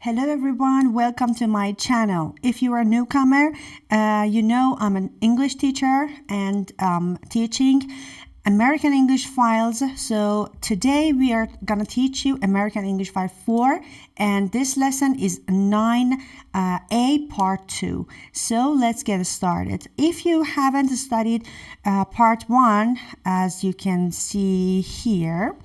Hello everyone, welcome to my channel. If you are a newcomer, you know I'm an English teacher and teaching American English files. So today we are going to teach you American English File 4 and this lesson is 9A Part 2. So let's get started. If you haven't studied Part 1, as you can see here,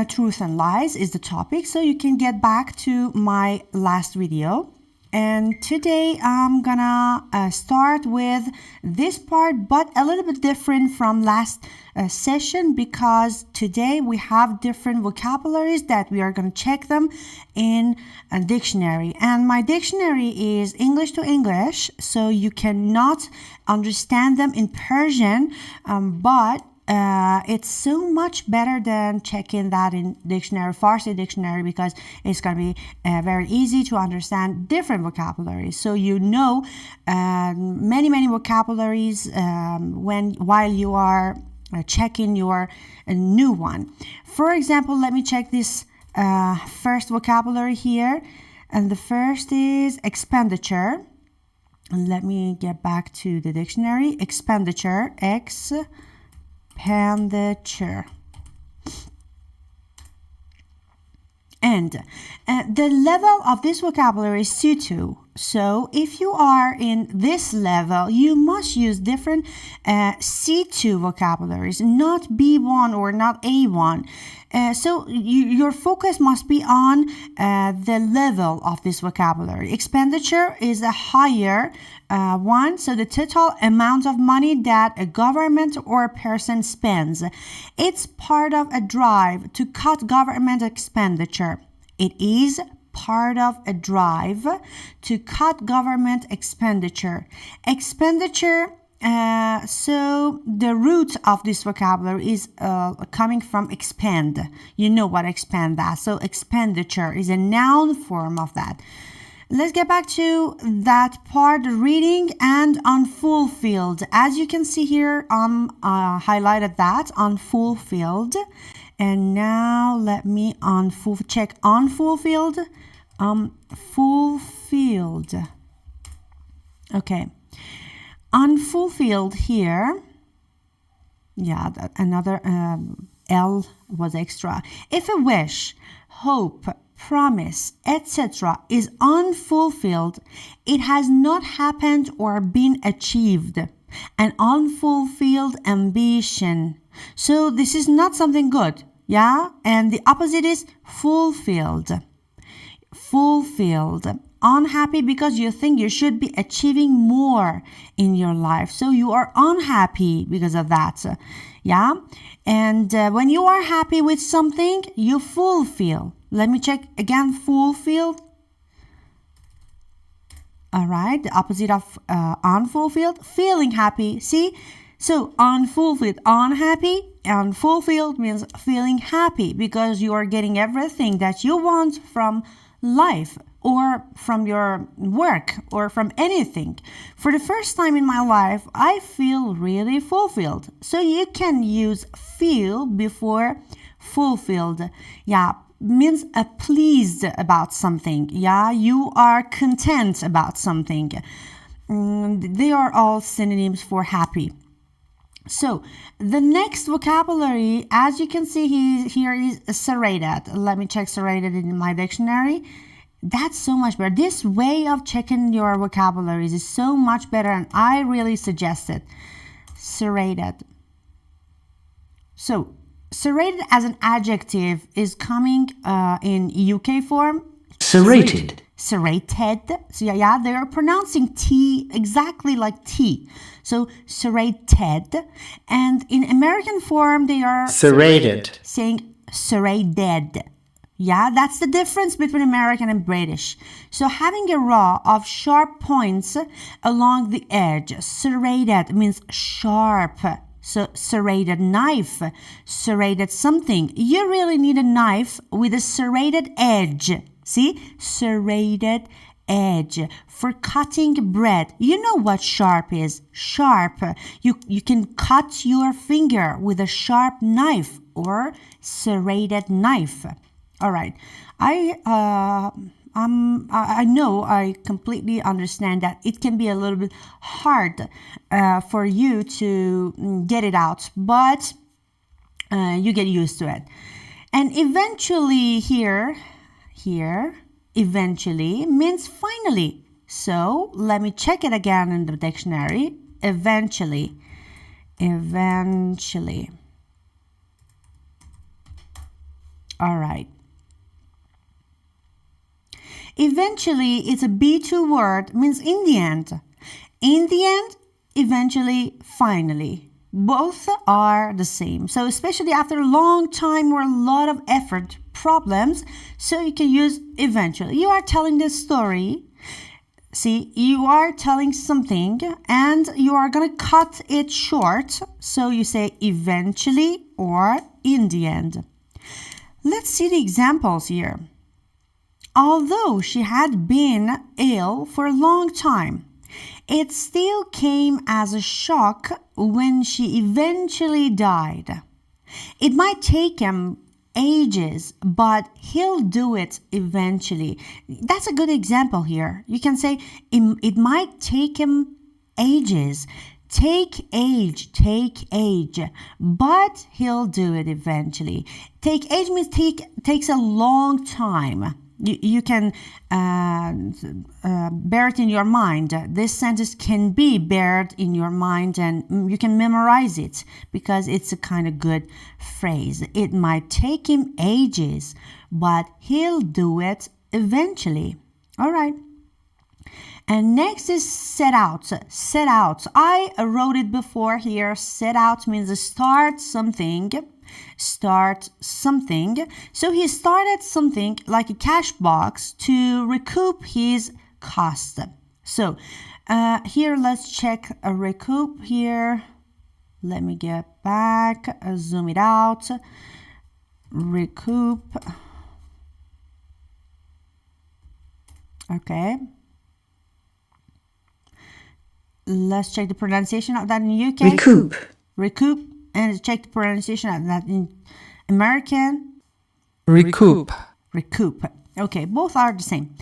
truth and lies is the topic, so you can get back to my last video. And today I'm gonna start with this part, but a little bit different from last session, because today we have different vocabularies that we are gonna check them in a dictionary. And my dictionary is English to English, so you cannot understand them in Persian, but it's so much better than checking that in dictionary, Farsi dictionary, because it's going to be very easy to understand different vocabularies. So you know many vocabularies while you are checking your new one. For example, let me check this first vocabulary here. And the first is expenditure. And let me get back to the dictionary. Expenditure, expenditure. And the level of this vocabulary is C2. So if you are in this level, you must use different C2 vocabularies, not B1 or not A1. So your focus must be on the level of this vocabulary. Expenditure is a higher one, so the total amount of money that a government or a person spends. It's part of a drive to cut government expenditure. It is part of a drive to cut government expenditure. Expenditure, so the root of this vocabulary is coming from expend. You know what expend is. So expenditure is a noun form of that. Let's get back to that part, reading and unfulfilled. As you can see here, highlighted that, unfulfilled. And now let me check unfulfilled. Fulfilled. Okay. Unfulfilled here. Yeah, another L was extra. If a wish, hope, promise, etc. is unfulfilled, it has not happened or been achieved. An unfulfilled ambition. So this is not something good. Yeah, and the opposite is fulfilled. Fulfilled. Unhappy because you think you should be achieving more in your life. So you are unhappy because of that. Yeah, and when you are happy with something, you fulfill. Let me check again, fulfilled. All right, the opposite of unfulfilled, feeling happy. See? So unfulfilled, unhappy, unfulfilled means feeling happy because you are getting everything that you want from life or from your work or from anything. For the first time in my life, I feel really fulfilled. So you can use feel before fulfilled. Yeah, means pleased about something. Yeah, you are content about something. They are all synonyms for happy. So the next vocabulary, as you can see here, is serrated. Let me check serrated in my dictionary. That's so much better. This way of checking your vocabularies is so much better, and I really suggest it. Serrated. So serrated as an adjective is coming in UK form. Serrated. Serrated. So yeah, they are pronouncing T exactly like T. So serrated. And in American form, they are serrated. Saying serrated. Yeah, that's the difference between American and British. So having a row of sharp points along the edge. Serrated means sharp. So serrated knife, serrated something. You really need a knife with a serrated edge. See, serrated edge for cutting bread. You know what sharp is? Sharp. You can cut your finger with a sharp knife or serrated knife. All right. I I know, I completely understand that it can be a little bit hard for you to get it out, but you get used to it. And eventually here, eventually means finally. So let me check it again in the dictionary. Eventually. All right. Eventually is a B2 word, means in the end. In the end, eventually, finally. Both are the same. So especially after a long time or a lot of effort, problems, so you can use eventually. You are telling this story. See, you are telling something and you are going to cut it short. So you say eventually or in the end. Let's see the examples here. Although she had been ill for a long time, it still came as a shock when she eventually died. It might take him ages, but he'll do it eventually. That's a good example here. You can say it might take him ages. Take age, but he'll do it eventually. Take age means takes a long time. You can bear it in your mind. This sentence can be bared in your mind and you can memorize it because it's a kind of good phrase. It might take him ages, but he'll do it eventually. All right. And next is set out. Set out. I wrote it before here. Set out means start something. Start something. So he started something like a cash box to recoup his cost. So here let's check a recoup here. Let me get back, zoom it out. Recoup. Okay. Let's check the pronunciation of that in UK. Recoup. Recoup. And check the pronunciation of that in American. Recoup. Recoup. Okay, both are the same.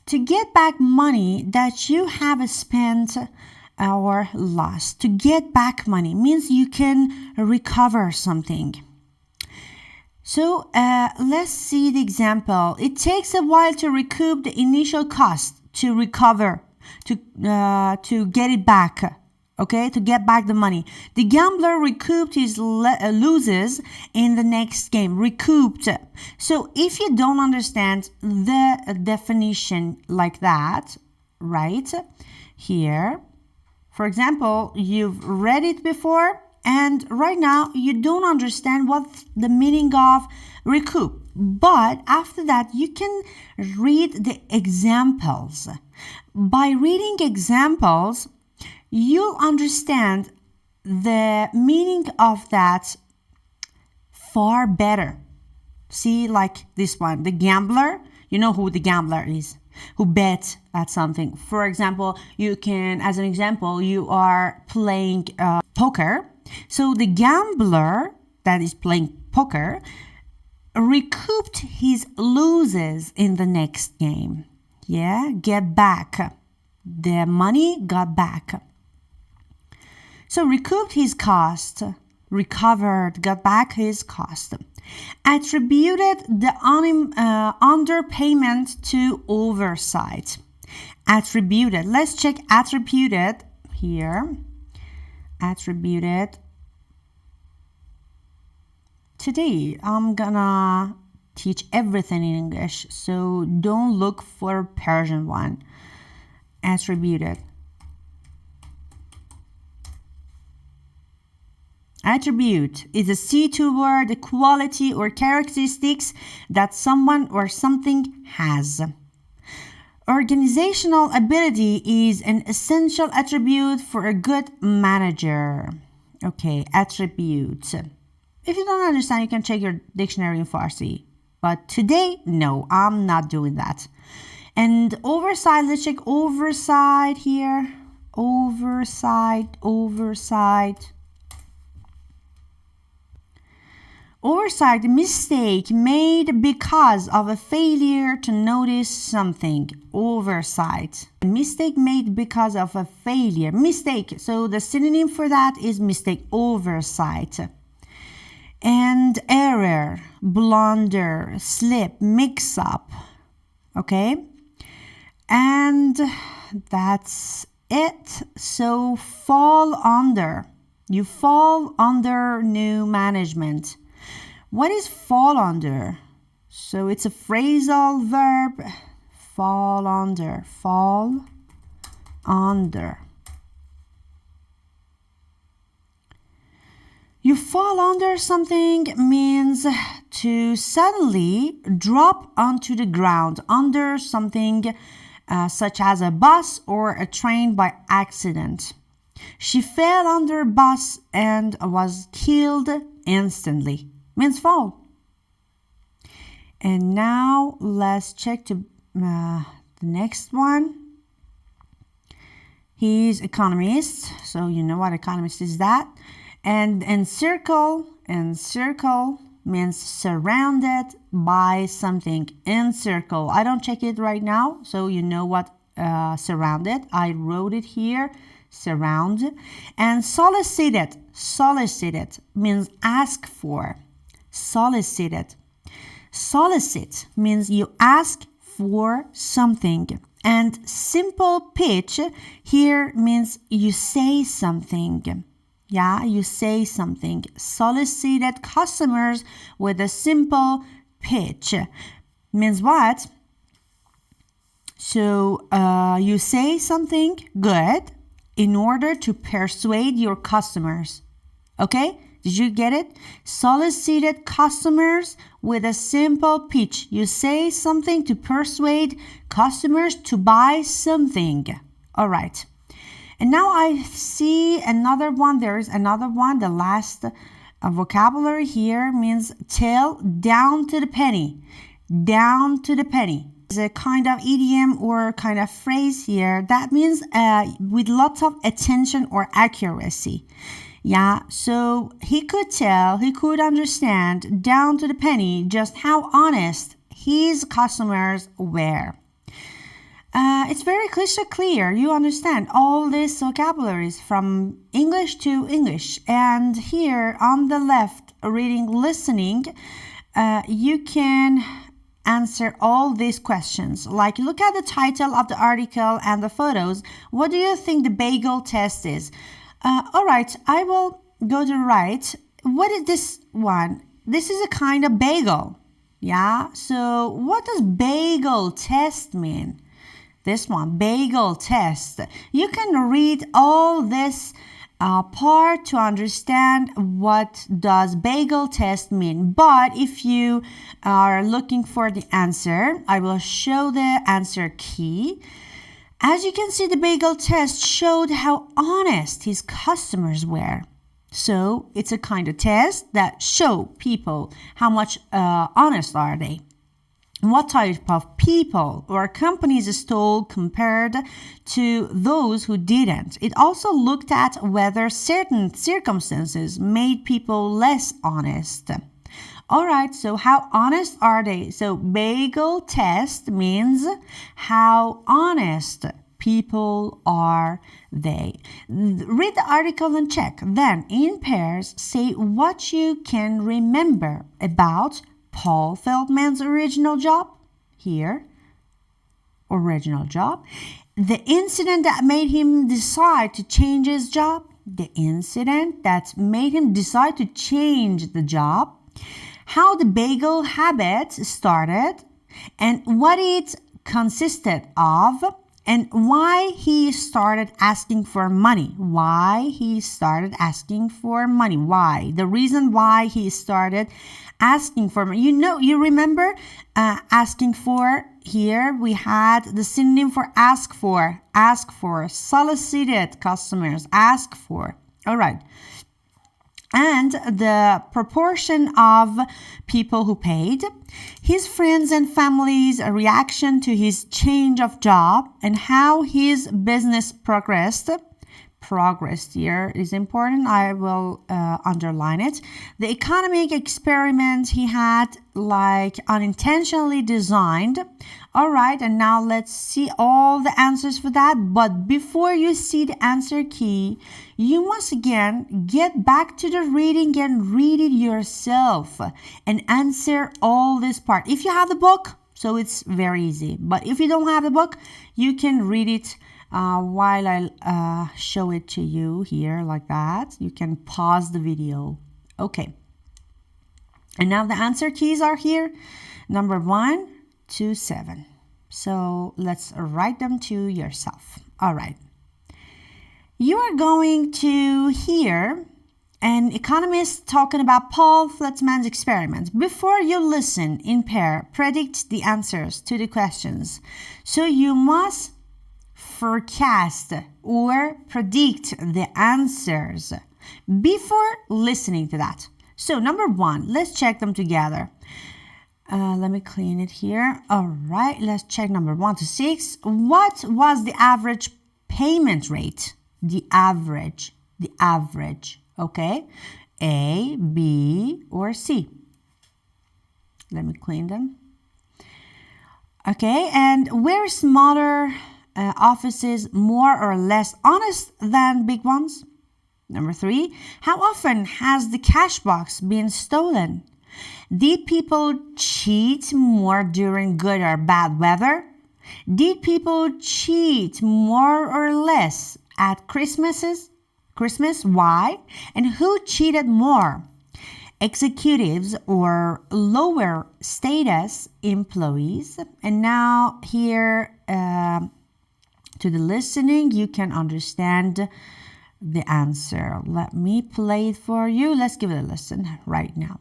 To get back money that you have spent or lost. To get back money means you can recover something. So let's see the example. It takes a while to recoup the initial cost, to recover, to get it back. Okay, to get back the money. The gambler recouped his losses in the next game. Recouped. So if you don't understand the definition like that, right here, for example, you've read it before and right now you don't understand what the meaning of recoup. But after that, you can read the examples. By reading examples, you'll understand the meaning of that far better. See, like this one, the gambler, you know who the gambler is, who bet at something. For example, you can, as an example, you are playing poker. So the gambler that is playing poker recouped his losses in the next game. Yeah, get back. The money got back. So recouped his cost, recovered, got back his cost. Attributed the underpayment to oversight. Attributed. Let's check attributed here. Attributed. Today I'm gonna teach everything in English, so don't look for a Persian one. Attributed. Attribute is a C2 word, a quality or characteristics that someone or something has. Organizational ability is an essential attribute for a good manager. Okay, attribute. If you don't understand, you can check your dictionary in Farsi. But today, no, I'm not doing that. And oversight, let's check oversight here. Oversight. Oversight, mistake made because of a failure to notice something. Oversight. Mistake made because of a failure. Mistake. So the synonym for that is mistake. Oversight. And error, blunder, slip, mix up. Okay? And that's it. So fall under. You fall under new management. What is fall under? So it's a phrasal verb. Fall under. Fall under. You fall under something means to suddenly drop onto the ground under something such as a bus or a train by accident. She fell under a bus and was killed instantly. Means fall. And now let's check the next one. He's economist, so you know what economist is that. And encircle means surrounded by something. Encircle. I don't check it right now, so you know what surrounded. I wrote it here. Surround. And solicited means ask for. Solicited. Solicit means you ask for something. And simple pitch here means you say something. Yeah, you say something. Solicited customers with a simple pitch. Means what? So you say something good in order to persuade your customers. Okay? Did you get it? Solicited customers with a simple pitch. You say something to persuade customers to buy something. All right. And now I see another one. There is another one. The last vocabulary here means till down to the penny. Down to the penny. It's a kind of idiom or kind of phrase here. That means with lots of attention or accuracy. Yeah, so he could tell, he could understand down to the penny just how honest his customers were. It's very crystal clear. You understand all these vocabularies from English to English. And here on the left, reading, listening, you can answer all these questions. Like, look at the title of the article and the photos. What do you think the bagel test is? All right, I will go to the right. What is this one? This is a kind of bagel. Yeah, so what does bagel test mean? This one, bagel test. You can read all this part to understand what does bagel test mean. But if you are looking for the answer, I will show the answer key. As you can see, the bagel test showed how honest his customers were. So it's a kind of test that show people how much honest are they. What type of people or companies stole compared to those who didn't. It also looked at whether certain circumstances made people less honest. All right, so how honest are they? So bagel test means how honest people are they. Read the article and check. Then in pairs, say what you can remember about Paul Feldman's original job. Here, original job. The incident that made him decide to change his job. The incident that made him decide to change the job. How the bagel habit started and what it consisted of, and why he started asking for money. Why he started asking for money. Why? The reason why he started asking for money. You remember asking for. Here we had the synonym for ask for. Ask for. Solicited customers. Ask for. All right. And the proportion of people who paid, his friends and family's reaction to his change of job, and how his business progressed. progress here is important. I will underline it. The economic experiment he had unintentionally designed. All right, and now let's see all the answers for that. But before you see the answer key, you must again get back to the reading and read it yourself and answer all this part. If you have the book, so it's very easy. But if you don't have the book, you can read it while I show it to you here like that. You can pause the video. Okay. And now the answer keys are here. Number 1 to 7. So let's write them to yourself. All right. You are going to hear an economist talking about Paul Fletchman's experiment. Before you listen in pair, predict the answers to the questions. So you must forecast or predict the answers before listening to that. So number 1, let's check them together. Let me clean it here. All right, let's check number 1 to 6. What was the average payment rate? The average. Okay, A, B, or C? Let me clean them. Okay, and were smaller offices more or less honest than big ones? Number 3, how often has the cash box been stolen? Did people cheat more during good or bad weather? Did people cheat more or less at Christmas? Why? And who cheated more? Executives or lower status employees? And now here to the listening, you can understand the answer. Let me play it for you. Let's give it a listen right now.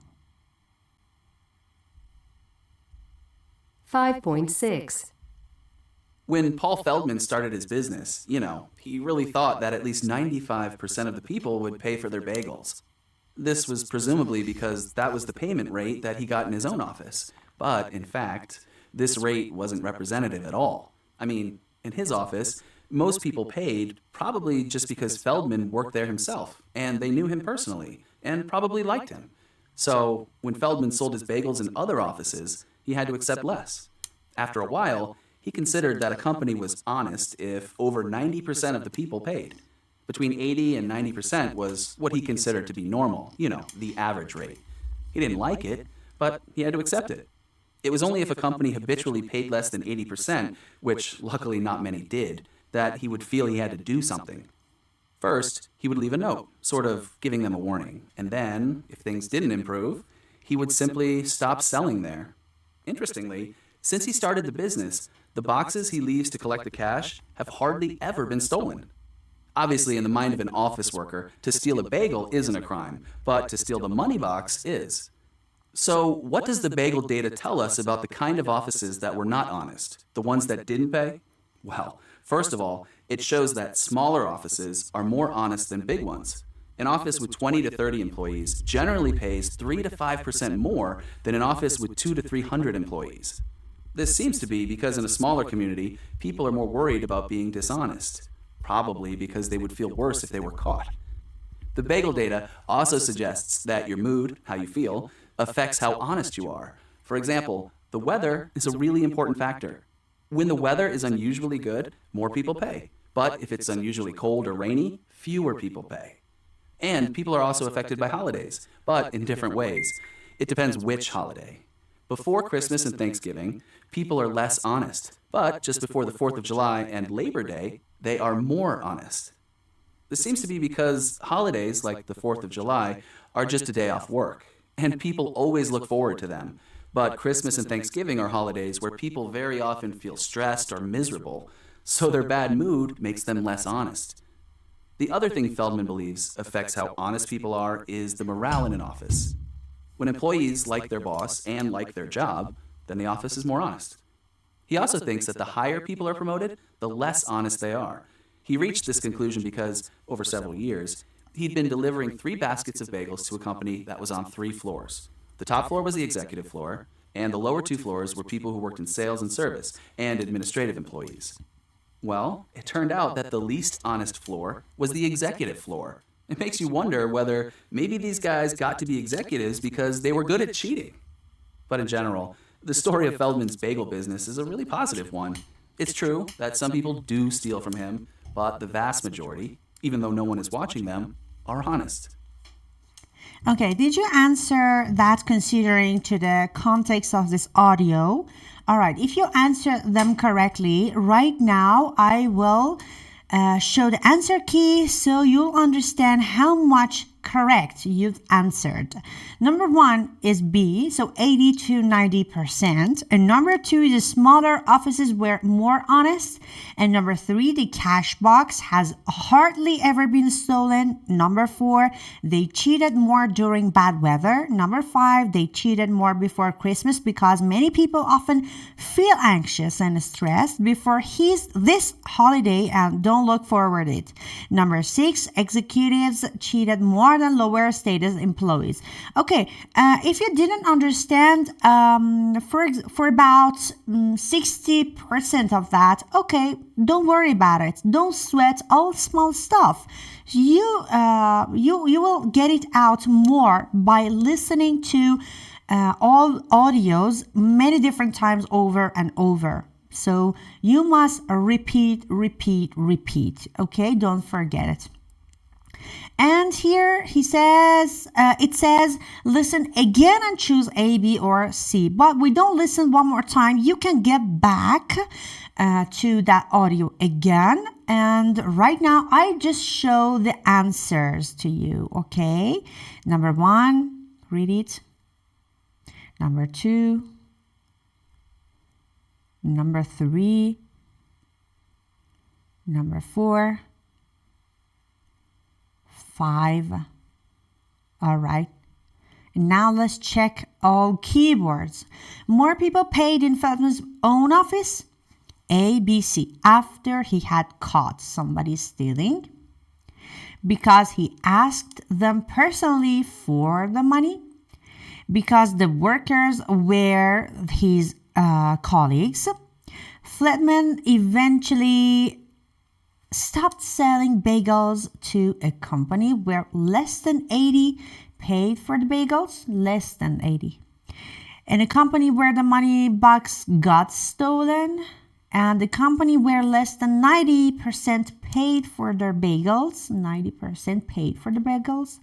5.6. When Paul Feldman started his business, he really thought that at least 95% of the people would pay for their bagels. This was presumably because that was the payment rate that he got in his own office. But, in fact, this rate wasn't representative at all. I mean, in his office, most people paid probably just because Feldman worked there himself, and they knew him personally, and probably liked him. So, when Feldman sold his bagels in other offices, he had to accept less. After a while, he considered that a company was honest if over 90% of the people paid. Between 80 and 90% was what he considered to be normal, the average rate. He didn't like it, but he had to accept it. It was only if a company habitually paid less than 80%, which luckily not many did, that he would feel he had to do something. First, he would leave a note, sort of giving them a warning. And then, if things didn't improve, he would simply stop selling there. Interestingly, since he started the business, the boxes he leaves to collect the cash have hardly ever been stolen. Obviously, in the mind of an office worker, to steal a bagel isn't a crime, but to steal the money box is. So, what does the bagel data tell us about the kind of offices that were not honest, the ones that didn't pay? Well, first of all, it shows that smaller offices are more honest than big ones. An office with 20 to 30 employees generally pays 3 to 5% more than an office with 2 to 300 employees. This seems to be because in a smaller community, people are more worried about being dishonest, probably because they would feel worse if they were caught. The bagel data also suggests that your mood, how you feel, affects how honest you are. For example, the weather is a really important factor. When the weather is unusually good, more people pay. But if it's unusually cold or rainy, fewer people pay. And people are also affected by holidays, but in different ways. It depends which holiday. Before Christmas and Thanksgiving, people are less honest. But just before the 4th of July and Labor Day, they are more honest. This seems to be because holidays, like the 4th of July, are just a day off work, and people always look forward to them. But Christmas and Thanksgiving are holidays where people very often feel stressed or miserable, so their bad mood makes them less honest. The other thing Feldman believes affects how honest people are is the morale in an office. When employees like their boss and like their job, then the office is more honest. He also thinks that the higher people are promoted, the less honest they are. He reached this conclusion because, over several years, he'd been delivering 3 baskets of bagels to a company that was on 3 floors. The top floor was the executive floor, and the lower 2 floors were people who worked in sales and service and administrative employees. Well, it turned out that the least honest floor was the executive floor. It makes you wonder whether maybe these guys got to be executives because they were good at cheating. But in general, the story of Feldman's bagel business is a really positive one. It's true that some people do steal from him, but the vast majority, even though no one is watching them, are honest. Okay, did you answer that considering to the context of this audio? All right, if you answer them correctly, right now I will show the answer key so you'll understand how much correct you've answered. Number 1 is B, so 80 to 90%. And number 2 is the smaller offices were more honest. And number 3, the cash box has hardly ever been stolen. Number 4, they cheated more during bad weather. Number 5, they cheated more before Christmas because many people often feel anxious and stressed before this holiday and don't look forward to it. Number 6, executives cheated more than lower status employees. Okay, if you didn't understand for about 60% of that, okay, don't worry about it. Don't sweat all small stuff. You will get it out more by listening to all audios many different times over and over. So you must repeat. Okay, don't forget it. And here it says, listen again and choose A, B, or C. But we don't listen one more time. You can get back to that audio again. And right now, I just show the answers to you, okay? Number 1, read it. Number 2. Number 3. Number 4. 5. All right. Now let's check all keywords. More people paid in Feldman's own office. A, B, C. After he had caught somebody stealing. Because he asked them personally for the money. Because the workers were his colleagues. Feldman eventually stopped selling bagels to a company where less than 80 paid for the bagels, less than 80. In a company where the money box got stolen, and the company where less than 90% paid for their bagels, 90% paid for the bagels.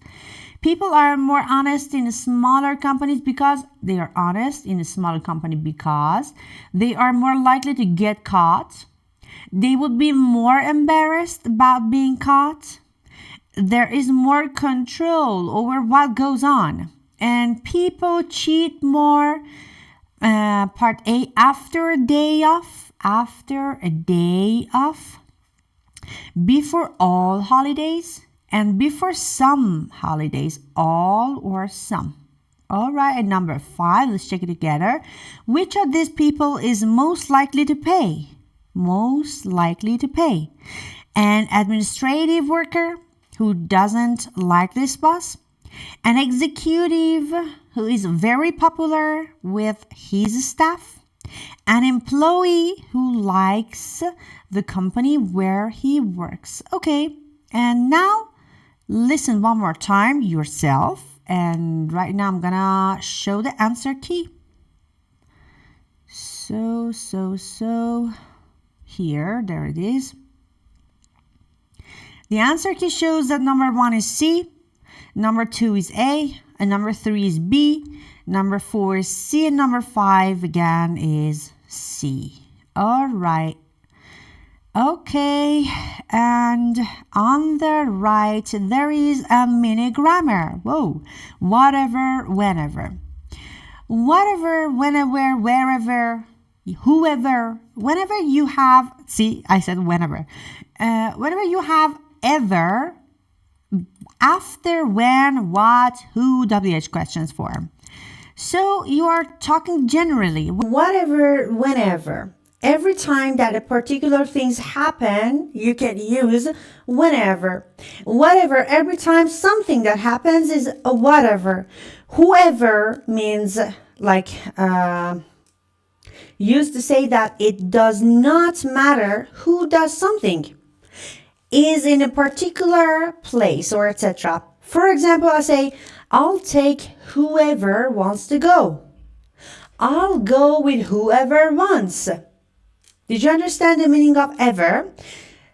People are more honest in smaller companies because they are honest in a smaller company because they are more likely to get caught. They would be more embarrassed about being caught. There is more control over what goes on. And people cheat more. Part A, after a day off. After a day off. Before all holidays. And before some holidays. All or some. All right, and number 5, let's check it together. Which of these people is most likely to pay? Most likely to pay. An administrative worker who doesn't like this boss. An executive who is very popular with his staff. An employee who likes the company where he works. Okay, and now listen one more time yourself. And right now I'm gonna show the answer key. So. Here, there it is. The answer key shows that number 1 is C, number 2 is A, and number 3 is B, number 4 is C, and number 5 again is C. All right. Okay, and on the right, there is a mini grammar. Whoa, whatever, whenever. Whatever, whenever, wherever, whoever, whenever you have, see, I said whenever. Whenever you have ever, after, when, what, who, WH questions form. So you are talking generally. Whatever, whenever. Every time that a particular things happen, you can use whenever. Whatever, every time something that happens is a whatever. Whoever means like used to say that it does not matter who does something, is in a particular place, or etc. For example, I say, I'll take whoever wants to go. I'll go with whoever wants. Did you understand the meaning of ever?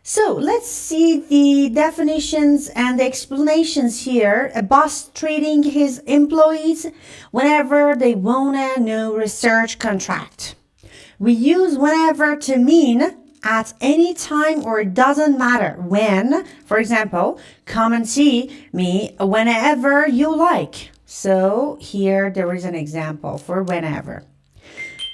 So let's see the definitions and the explanations here. A boss treating his employees whenever they won a new research contract. We use whenever to mean at any time or it doesn't matter when. For example, come and see me whenever you like. So here there is an example for whenever.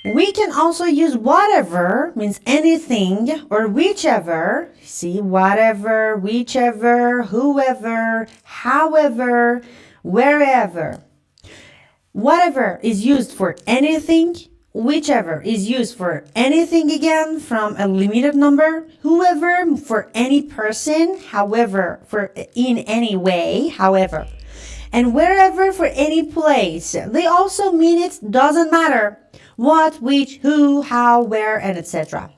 We can also use whatever, means anything, or whichever. See, whatever, whichever, whoever, however, wherever. Whatever is used for anything. Whichever is used for anything again from a limited number. Whoever for any person. However for in any way. However. And wherever for any place. They also mean it doesn't matter what, which, who, how, where, and etc.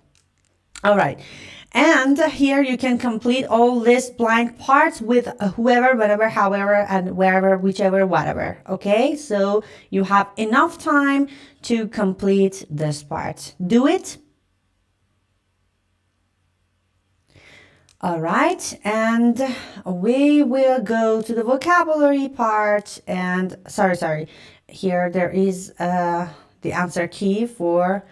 All right. And here you can complete all this blank parts with whoever, whatever, however, and wherever, whichever, whatever. Okay, so you have enough time to complete this part. Do it. All right, and we will go to the vocabulary part. And sorry, here there is the answer key for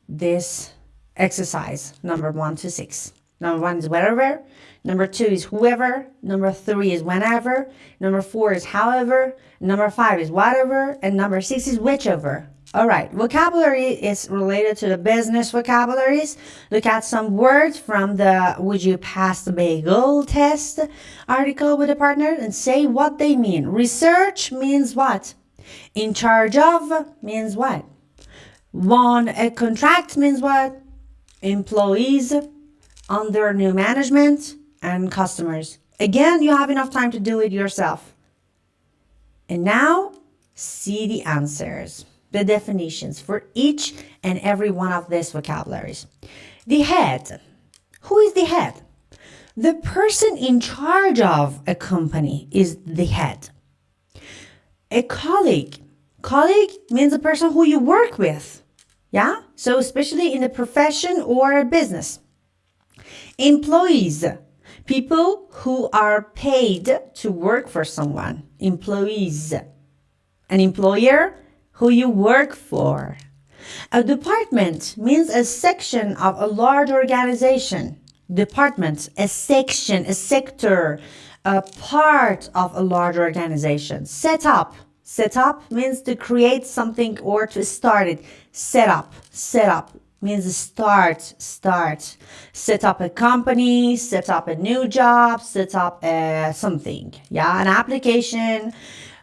this exercise, number 1 to 6. Number 1 is wherever, number 2 is whoever, number 3 is whenever, number 4 is however, number 5 is whatever, and number 6 is whichever. All right, vocabulary is related to the business vocabularies. Look at some words from the Would You Pass the Bagel test article with a partner and say what they mean. Research means what? In charge of means what? Won a contract means what? Employees under new management and customers. Again, you have enough time to do it yourself. And now, see the answers, the definitions for each and every one of these vocabularies. The head. Who is the head? The person in charge of a company is the head. A colleague. Colleague means the person who you work with. Yeah? So especially in a profession or a business. Employees. People who are paid to work for someone. Employees. An employer who you work for. A department means a section of a large organization. Department, a section, a sector, a part of a large organization. Set up. Set up means to create something or to start it. Set up. Set up means start. Set up a company, set up a new job, set up something. Yeah, an application.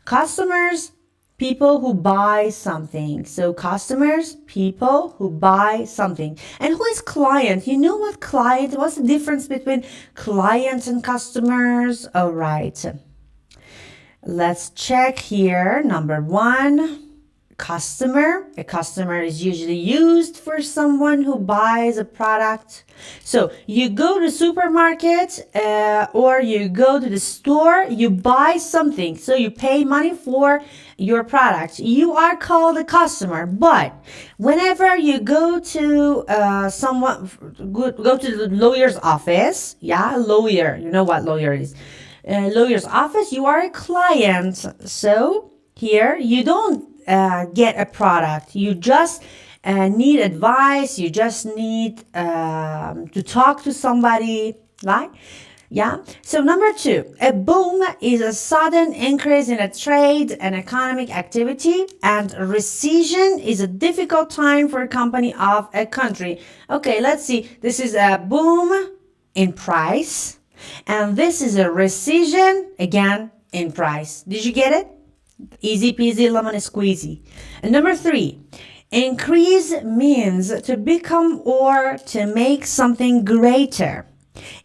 Customers, people who buy something. So customers, people who buy something. And who is client? You know what client? What's the difference between clients and customers? All right. Let's check here. Number 1, customer. A customer is usually used for someone who buys a product. So you go to the supermarket or you go to the store, you buy something. So you pay money for your product. You are called a customer. But whenever you go to go to the lawyer's office, yeah, lawyer, you know what lawyer is. Lawyer's office, you are a client. So here you don't get a product. You just need advice. You just need to talk to somebody, right? Yeah. So number 2, a boom is a sudden increase in a trade and economic activity, and recession is a difficult time for a company of a country. Okay, let's see. This is a boom in price. And this is a recession, again, in price. Did you get it? Easy peasy, lemon squeezy. And number 3, increase means to become or to make something greater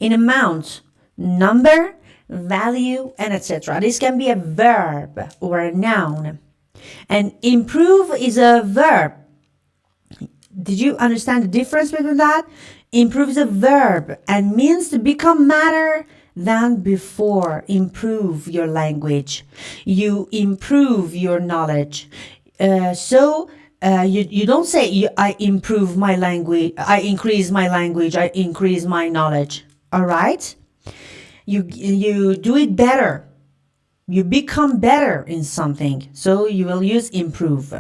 in amount, number, value, and etc. This can be a verb or a noun. And improve is a verb. Did you understand the difference between that? Improve is a verb and means to become better than before. Improve your language. You improve your knowledge. You don't say I improve my language, I increase my language, I increase my knowledge. All right? You do it better. You become better in something. So you will use improve.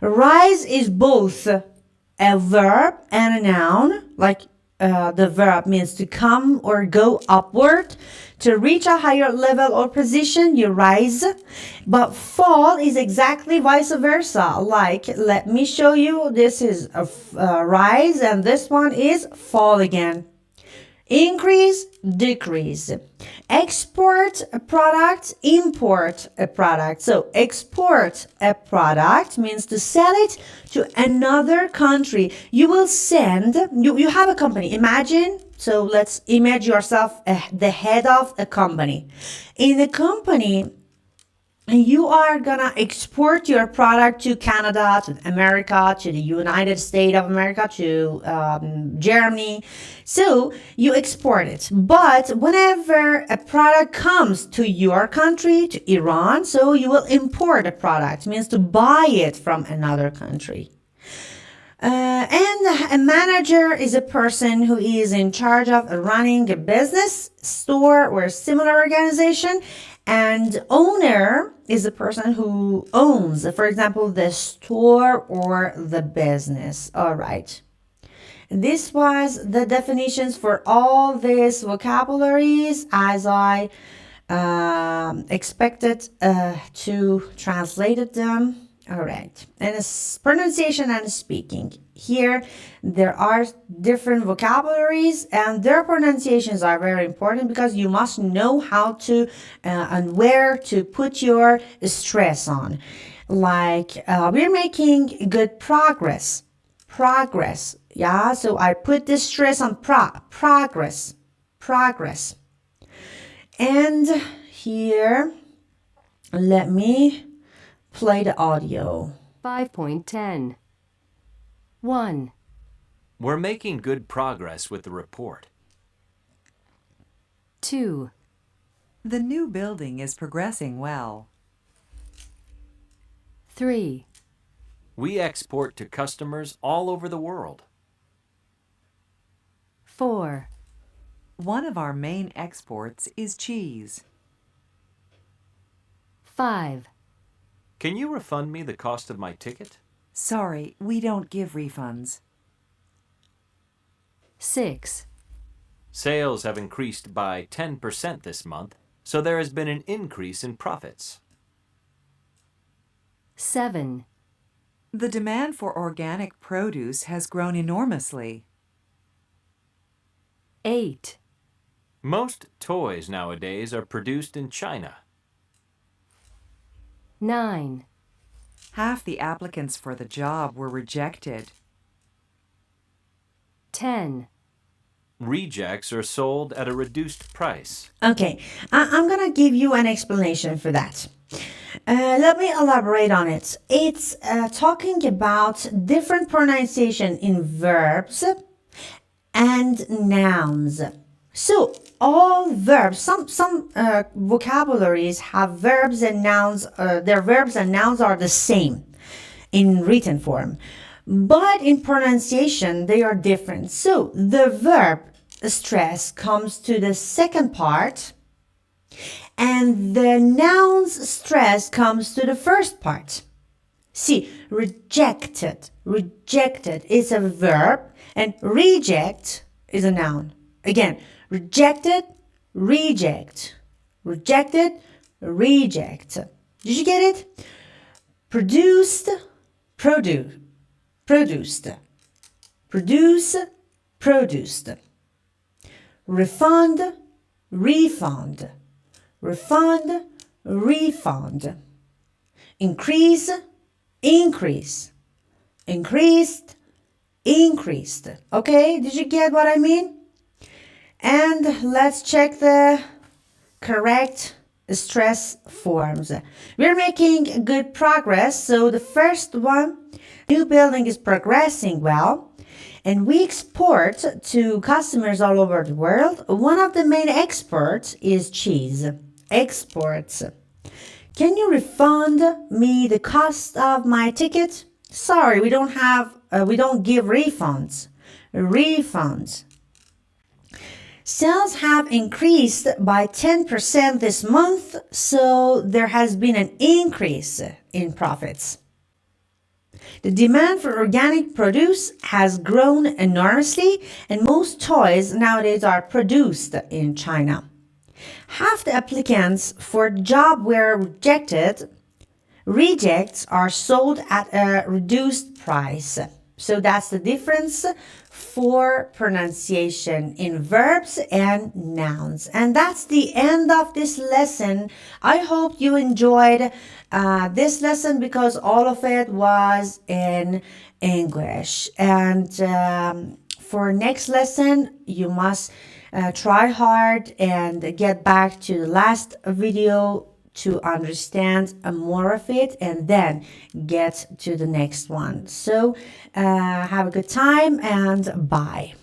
Rise is both a verb and a noun. Like the verb means to come or go upward. To reach a higher level or position, you rise. But fall is exactly vice versa. Like, let me show you. This is a rise and this one is fall again. Increase, decrease. Export a product, import a product. So export a product means to sell it to another country. You will send, you have a company. Imagine, so let's imagine yourself the head of a company. In the company, you are gonna export your product to Canada, to America, to the United States of America, to Germany. So you export it. But whenever a product comes to your country, to Iran, so you will import a product. It means to buy it from another country. And a manager is a person who is in charge of running a business, store, or similar organization. And owner is a person who owns, for example, the store or the business. All right. This was the definitions for all these vocabularies as I expected to translate them. All right. And it's pronunciation and speaking. Here, there are different vocabularies and their pronunciations are very important because you must know how to and where to put your stress on. Like, we're making good progress. Progress. Yeah, so I put this stress on progress. Progress. And here, let me play the audio. 5.10. 1. We're making good progress with the report. 2. The new building is progressing well. 3. We export to customers all over the world. 4. One of our main exports is cheese. 5. Can you refund me the cost of my ticket? Sorry, we don't give refunds. 6. Sales have increased by 10% this month, so there has been an increase in profits. 7. The demand for organic produce has grown enormously. 8. Most toys nowadays are produced in China. 9. Half the applicants for the job were rejected. 10. Rejects are sold at a reduced price. Okay, I'm gonna give you an explanation for that. Let me elaborate on it. It's talking about different pronunciation in verbs and nouns. So all verbs, some vocabularies have verbs and nouns. Their verbs and nouns are the same in written form, but in pronunciation they are different. So the verb stress comes to the second part, and the noun's stress comes to the first part. See, rejected. Rejected is a verb, and reject is a noun. Again, rejected, reject. Rejected, reject. Did you get it? Produced, produce. Produced. Produce, produced. Refund, refund. Refund, refund. Increase, increase. Increased, increased. Okay, did you get what I mean? And let's check the correct stress forms. We're making good progress. So the first one, New building is progressing well, and we export to customers all over the world. One of the main exports is cheese. Exports. Can you refund me the cost of my ticket? Sorry, we don't give refunds. Refunds. Sales have increased by 10% this month, so there has been an increase in profits. The demand for organic produce has grown enormously, and most toys nowadays are produced in China. Half the applicants for the job were rejected. Rejects are sold at a reduced price. So that's the difference for pronunciation in verbs and nouns. And that's the end of this lesson. I hope you enjoyed this lesson because all of it was in English. And for next lesson, you must try hard and get back to the last video to understand more of it and then get to the next one. So have a good time and bye.